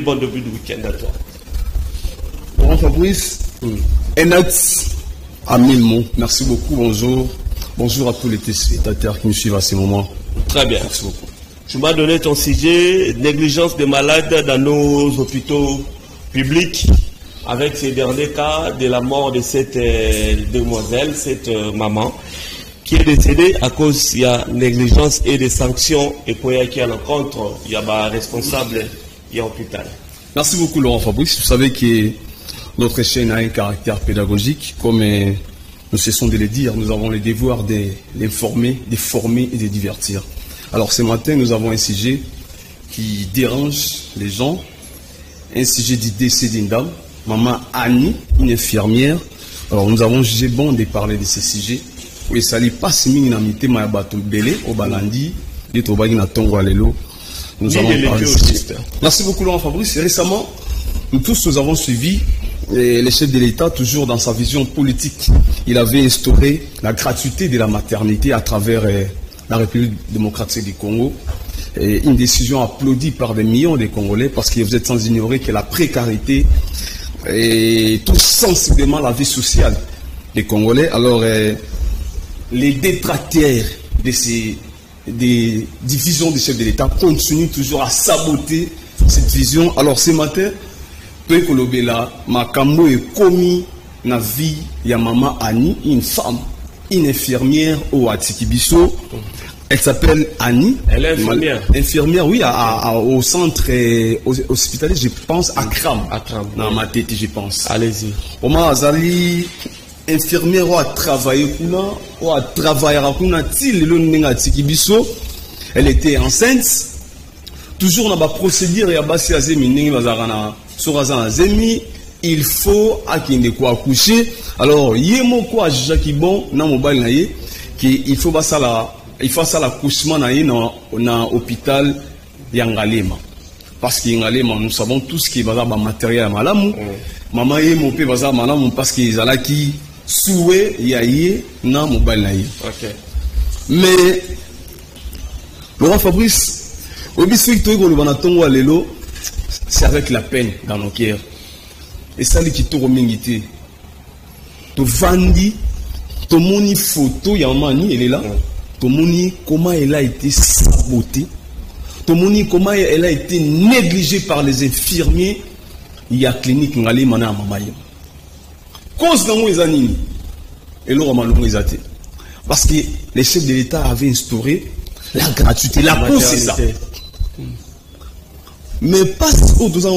bon début de week-end à toi. Laurent Fabrice, un acte à 1000 mots. Merci beaucoup, bonjour. Bonjour à tous les téléspectateurs qui nous suivent à ce moment. Très bien. Merci beaucoup. Tu m'as donné ton sujet, négligence des malades dans nos hôpitaux publics, avec ces derniers cas de la mort de cette demoiselle, cette maman, qui est décédée à cause de la négligence et des sanctions et pour y aller à l'encontre, il y a un responsable, il y a l'hôpital. Merci beaucoup, Laurent Fabrice. Vous savez que notre chaîne a un caractère pédagogique, comme nous cessons de le dire. Nous avons le devoir d'informer, de former et de divertir. Alors ce matin, nous avons un sujet qui dérange les gens, un sujet du décès d'une dame, maman Annie, une infirmière. Alors nous avons jugé bon de parler de ce sujet. Oui, ça n'est pas si mine amité ma bateau belé au balandi, dit au bagina tongo alelo. Nous allons parler de ce sujet. Merci beaucoup, Laurent Fabrice. Récemment, nous avons suivi le chef de l'État, toujours dans sa vision politique. Il avait instauré la gratuité de la maternité à travers la République démocratique du Congo. Et une décision applaudie par des millions de Congolais parce que vous êtes sans ignorer que la précarité touche sensiblement la vie sociale des Congolais. Alors, les détracteurs de ces divisions du chef de l'État continuent toujours à saboter cette vision. Alors, ce matin, Pekolobela, Makambo est commis dans la vie de maman Annie, une femme, une infirmière au Atikibiso. Elle s'appelle Annie. Elle est infirmière. Infirmière, oui, au centre hospitalier, je pense, à Kram. À Kram. Dans ma tête, je pense. Allez-y. Oma Azali, infirmière, ou a travaillé, ou a travaillé, elle était enceinte. Toujours dans la procédure, il y a basé à Zemi, il faut accoucher. Alors, yemo quoi Jacques bon na mobile na ye qu'il faut pas ça la il faut ça l'accouchement na hôpital Yangalema parce que Yangalema nous savons tout ce qui va dans matériel malamu maman yemo pe baza malamu parce que ils ala qui souhait yaye na mobile na ye. OK. Mais Laurent Fabrice obisque to ko le banatongo lelo c'est avec la peine dans nos cœurs. Et ça, les qui t'ont mingité. Tu vendis, tu moni photo, Yamani, elle est là. Tu moni comment elle a été sabotée. Tu moni comment elle a été négligée par les infirmiers. Il y a clinique, ngali mana mamaye. Cause dans les années. Et là, on a parce que les chefs de l'État avaient instauré la gratuité, la cause, c'est ça. Mais pas au tout ça,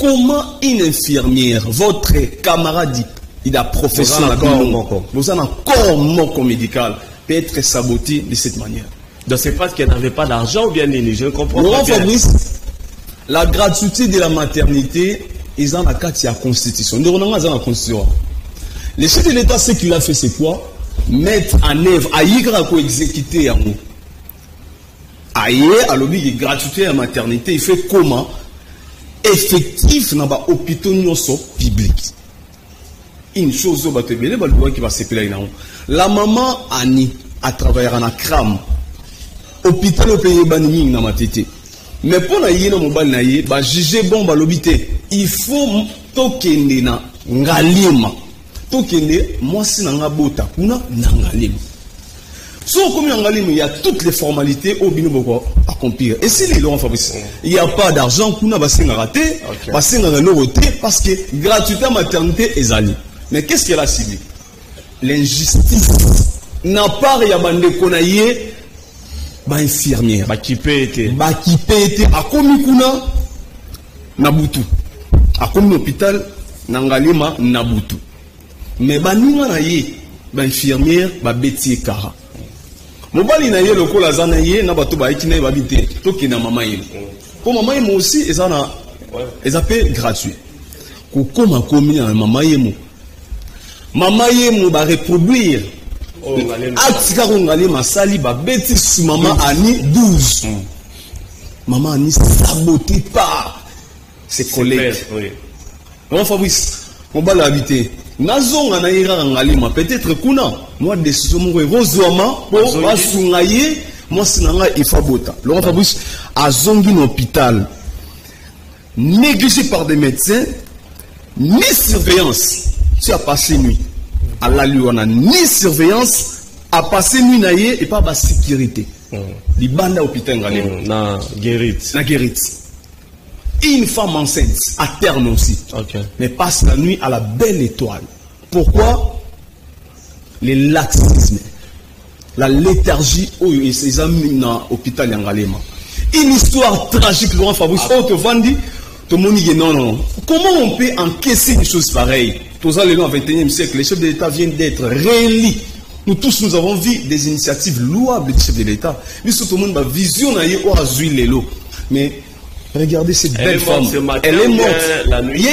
comment une infirmière, votre camarade, il a professionnel, vous avez un corps médical, peut être saboté de cette manière. Donc c'est parce qu'elle n'avait pas d'argent ou bien je comprends pas bien. Fabrice, la gratuité de la maternité, ils ont la carte de la Constitution. Nous avons la Constitution. Le chef de l'État, ce qu'il a fait, c'est quoi? Mettre en œuvre, à y exécuter en nous. Ailleurs, à l'objet de gratuité à la maternité, il fait comment? Effectif dans les hôpitaux publics. Une chose qui va se plaire. La maman Annie a travaillé en Kram. Hôpital au pays banni dans ma tête. Mais pour la yé dans mon bal naïe, bah juger bon bah l'obité. Il faut tokende na ngalima. Tokende moi si na ngabota kuna na ngalima. Comme il y a toutes les formalités au binobo accomplir. Et si les Laurent Fabrice, il n'y a pas d'argent, qu'on a raté, parce que gratuité maternité est allée. Mais qu'est-ce qu'elle a ciblé? L'injustice. N'a pas rien de infirmière. Qui peut être. À Komikuna, Nabutu. À Komi hôpital, Nangalima, Nabutu. Mais Baninga naye, infirmière, Betty Kara. Mobali na ye loko la zana ye na bato ba ikina ba bité to ki na mama ye pour mama ye mo aussi ezana ezape gratuit ko koma komi na mama ye mo ba reproduire atika ko ngale masali ba beti su mama Annie 12 maman Annie saboté par ses collègues. Laurent Fabrice mobali habité nazonga na ira ngalima peut-être kuna moi décision mo rozwama po basungaye moi sinanga ifabota. Laurent Fabrice azongi na hôpital négligé par des médecins, ni surveillance. Tu as passé nuit. À la loi, on a ni surveillance, à passer nuit naïe et pas de sécurité. Les bandes hôpital na guérit. Une femme enceinte, à terme aussi, mais passe la nuit à la belle étoile. Pourquoi? Les laxismes, la léthargie, et ses amis dans l'hôpital Yangalema. Une histoire tragique, Laurent Fabrice, tout le monde dit non. Comment on peut encaisser des choses pareilles? Tous les au XXIe siècle, les chefs de l'État viennent d'être réélus. Nous tous, nous avons vu des initiatives louables du chef de l'État. Mais surtout, tout le monde a vision mais regardez cette belle femme. Elle est morte la nuit.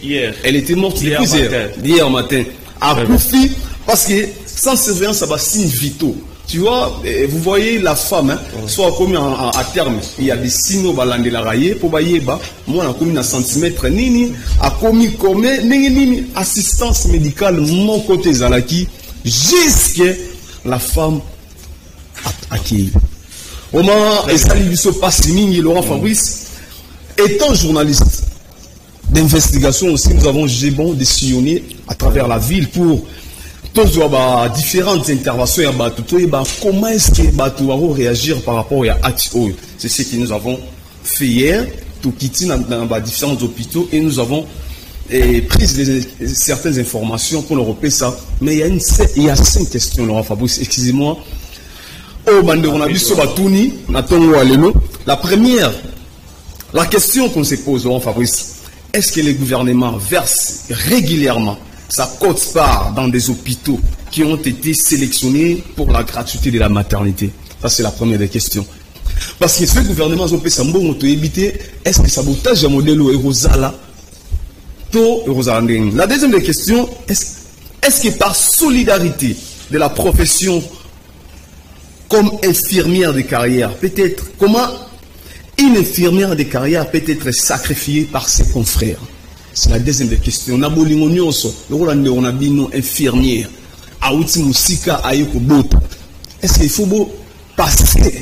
Hier. Elle était morte hier matin. À profit, parce que sans surveillance, ça va signer vitaux. Tu vois, vous voyez la femme, hein, soit commis à terme, il y a des signaux de la raillée pour bailler bas. Moi, on a commis un centimètre, nini, a commis comme nini, assistance médicale, mon côté Zalaki, jusqu'à la femme accueillie. Au moment où Sali Bisso passe Laurent Fabrice, étant journaliste d'investigation aussi, nous avons jugé bon de sillonner à travers la ville pour différentes interventions. Comment est-ce que Batou va réagir par rapport à Atio? C'est ce que nous avons fait hier, tout quitter dans différents hôpitaux et nous avons pris certaines informations pour le repérer ça. Mais il y a 5 questions, Laurent Fabrice, excusez-moi. La première, la question qu'on se pose, Laurent Fabrice, est-ce que le gouvernement verse régulièrement sa quote-part dans des hôpitaux qui ont été sélectionnés pour la gratuité de la maternité? Ça, c'est la première des questions. Parce que ce gouvernement a fait ça, est-ce que sabotage à modèle Rosala? La deuxième des questions, est-ce que par solidarité de la profession comme infirmière de carrière, peut-être, comment une infirmière de carrière peut être sacrifiée par ses confrères? C'est la deuxième des questions. On a infirmière. Est-ce qu'il faut passer?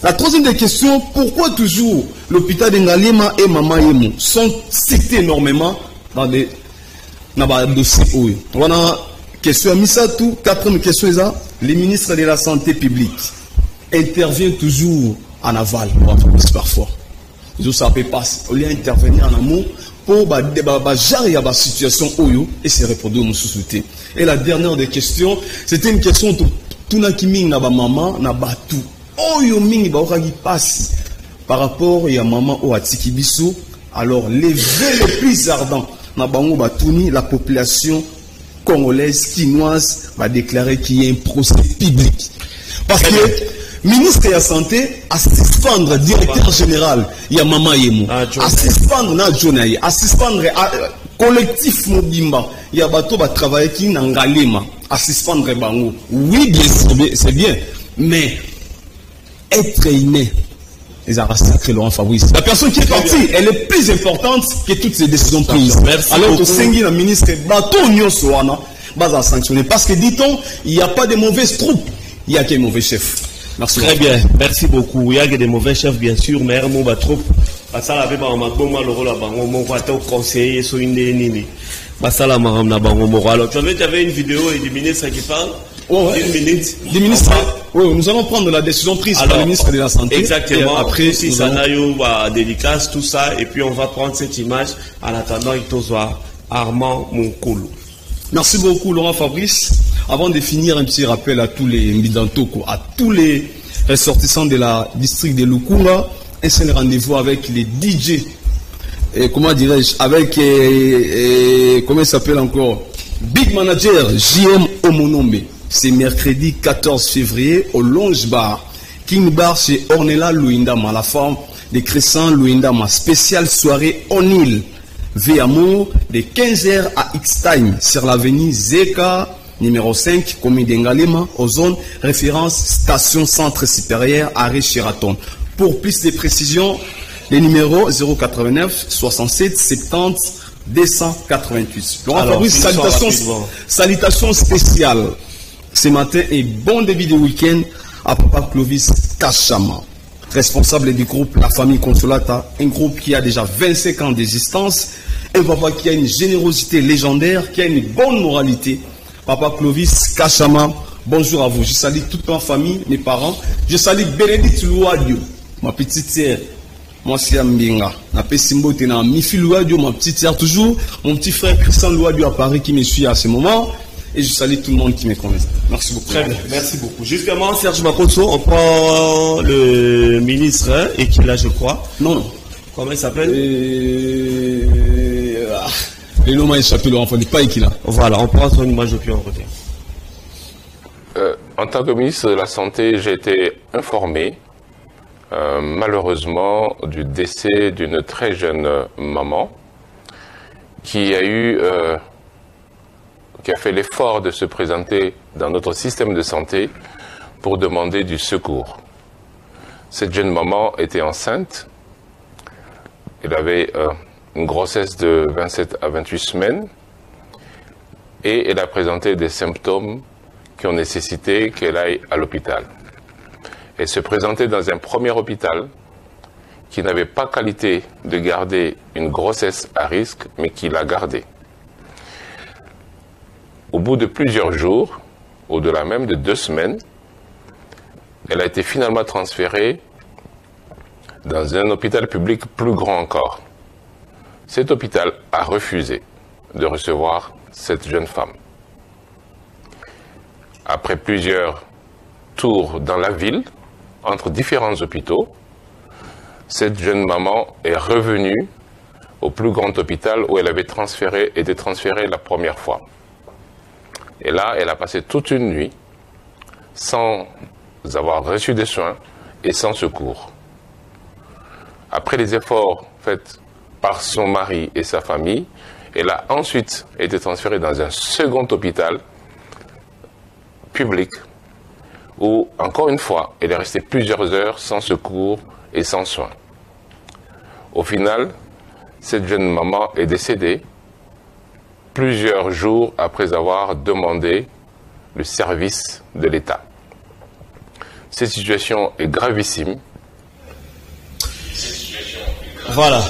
La troisième des questions, pourquoi toujours l'hôpital de Ngalema et Mama Yemo sont cités énormément dans des dossiers? On a question à Misatou. Quatrième question, les ministres de la santé publique interviennent toujours en aval, parfois. Ils savent pas, on lieu intervenir en amont pour gérer la situation et se reproduire mon société. Et la dernière des questions, c'était une question tout na kimi na ba maman na batu. Oyo mingi ba okaki passe par rapport à maman au atiki biso. Alors les vœux les plus ardents na bango batuni, la population congolaise quinoise va déclarer qu'il y a un procès public. Parce que ministre de la Santé a suspendre directeur général Yamama Yemo, a suspendre na Jonaï, a suspendre collectif Mobimba, il y a bateau va travailler qui n'angalema, a suspendre bango. Oui, bien sûr, c'est bien, mais être inné, ils ont massacré Laurent Fabrice. La personne qui est partie, elle est plus importante que toutes ces décisions prises. Alors que Sengi, le ministre, bateau Nyon Soana, va sanctionner. Parce que dit-on, il n'y a pas de mauvaises troupes, il n'y a que des mauvais chefs. Merci. Très bien, merci beaucoup. Il y a des mauvais chefs, bien sûr, mais il y a trop. Ça la fait le rôle à Bango, mon conseiller, sur une nini. Alors, tu avais une vidéo du ministre qui parle. Une minute. Nous allons prendre la décision prise par le ministre de la Santé. Exactement. Après, si Sanayo va dédicace, tout ça, et puis on va prendre cette image en attendant il soit Armand Monkoulou. Merci beaucoup, Laurent Fabrice. Avant de finir, un petit rappel à tous les Mbidantoko, à tous les ressortissants de la district de Lukunga. Un seul rendez-vous avec les DJ. Et comment dirais-je, avec, comment il s'appelle encore, Big Manager JM Omonombe. C'est mercredi 14 février au Longe Bar, King Bar chez Ornella Louindama, la femme de Crescent Louindama. Spéciale soirée Onil, Véamour, de 15h à X-Time, sur l'avenue Zeka, numéro 5, commune d'Engalema, aux zones référence station centre supérieur, arrêt Sheraton. Pour plus de précisions, les numéros 089 67 70 288. Laurent Fabrice, salutations spéciales ce matin et bon début de week-end à Papa Clovis Kachama. responsable du groupe La Famille Consolata, un groupe qui a déjà 25 ans d'existence, un papa qui a une générosité légendaire, qui a une bonne moralité. Papa Clovis Kachama, bonjour à vous. Je salue toute ma famille, mes parents. Je salue Bénédicte Louadio, ma petite sœur. Moi, c'est Ambinga. Ma Mifi Louadio, ma petite sœur toujours. Mon petit frère Christian Louadio à Paris qui me suit à ce moment. Et je salue tout le monde qui me connaît. Merci beaucoup. Très bien, merci beaucoup. Justement, Serge Makoto, on prend le ministre, hein, et qui est là, je crois. Non. Comment il s'appelle? Le nom m'a échappé, l'enfant n'est pas qui là. Voilà, on prend son image au pied en côté. En tant que ministre de la Santé, j'ai été informé, malheureusement, du décès d'une très jeune maman qui a fait l'effort de se présenter dans notre système de santé pour demander du secours. Cette jeune maman était enceinte. Elle avait une grossesse de 27 à 28 semaines et elle a présenté des symptômes qui ont nécessité qu'elle aille à l'hôpital. Elle se présentait dans un premier hôpital qui n'avait pas qualité de garder une grossesse à risque, mais qui l'a gardée. Au bout de plusieurs jours, au-delà même de 2 semaines, elle a été finalement transférée dans un hôpital public plus grand encore. Cet hôpital a refusé de recevoir cette jeune femme. Après plusieurs tours dans la ville, entre différents hôpitaux, cette jeune maman est revenue au plus grand hôpital où elle avait été transférée la première fois. Et là, elle a passé toute une nuit sans avoir reçu des soins et sans secours. Après les efforts faits par son mari et sa famille, elle a ensuite été transférée dans un second hôpital public où, encore une fois, elle est restée plusieurs heures sans secours et sans soins. Au final, cette jeune maman est décédée plusieurs jours après avoir demandé le service de l'État. Cette situation est gravissime. Voilà.